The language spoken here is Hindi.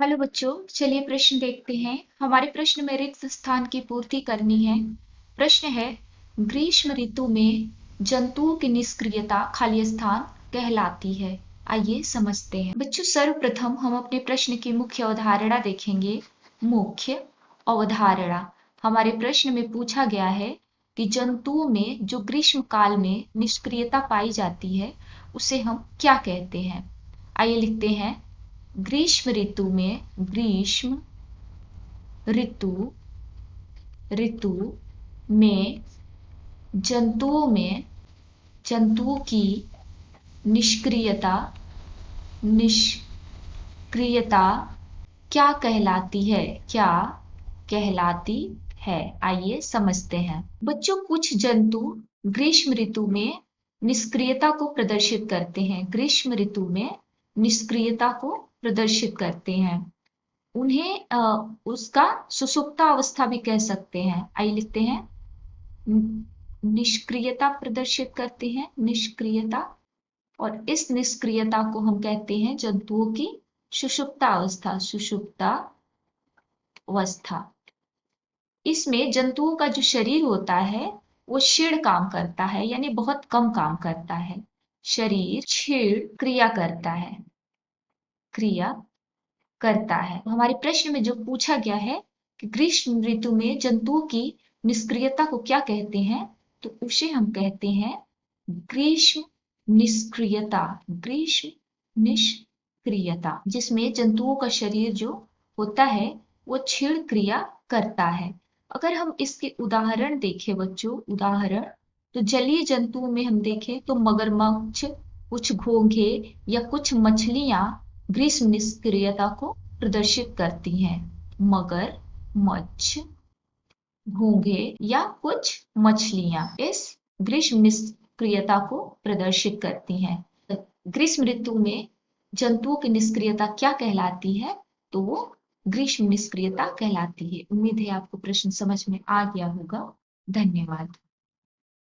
हेलो बच्चों, चलिए प्रश्न देखते हैं। हमारे प्रश्न में रिक्त स्थान की पूर्ति करनी है। प्रश्न है, ग्रीष्म ऋतु में जंतुओं की निष्क्रियता खाली स्थान कहलाती है। आइए समझते हैं। बच्चों, सर्वप्रथम हम अपने प्रश्न की मुख्य अवधारणा देखेंगे। मुख्य अवधारणा हमारे प्रश्न में पूछा गया है कि जंतुओं में जो ग्रीष्म काल में निष्क्रियता पाई जाती है उसे हम क्या कहते हैं। आइए लिखते हैं। ग्रीष्म ऋतु ऋतु में जंतुओं की निष्क्रियता निष्क्रियता क्या कहलाती है। आइए समझते हैं। बच्चों, कुछ जंतु ग्रीष्म ऋतु में निष्क्रियता को प्रदर्शित करते हैं। ग्रीष्म ऋतु में निष्क्रियता को प्रदर्शित करते हैं। उन्हें उसका सुषुप्ता अवस्था भी कह सकते हैं। आइए लिखते हैं। निष्क्रियता प्रदर्शित करते हैं, निष्क्रियता, और इस निष्क्रियता को हम कहते हैं जंतुओं की सुषुप्ता अवस्था। इसमें जंतुओं का जो शरीर होता है वो क्षीण काम करता है, यानी बहुत कम काम करता है। शरीर क्षीण क्रिया करता है। हमारे प्रश्न में जो पूछा गया है कि ग्रीष्म ऋतु में जंतुओं की निष्क्रियता को क्या कहते हैं, तो उसे हम कहते हैं ग्रीष्म निष्क्रियता, जिसमें जंतुओं का शरीर जो होता है वो क्षीण क्रिया करता है। अगर हम इसके उदाहरण देखें बच्चों, तो जलीय जंतुओं में हम देखें तो मगरमच्छ, कुछ घोंघे या कुछ मछलियां ग्रीष्म निष्क्रियता को प्रदर्शित करती हैं। मगरमच्छ, घोंघे या कुछ मछलियां इस ग्रीष्म निष्क्रियता को प्रदर्शित करती हैं। ग्रीष्म ऋतु में जंतुओं की निष्क्रियता क्या कहलाती है, तो वो ग्रीष्म निष्क्रियता कहलाती है। उम्मीद है आपको प्रश्न समझ में आ गया होगा। धन्यवाद।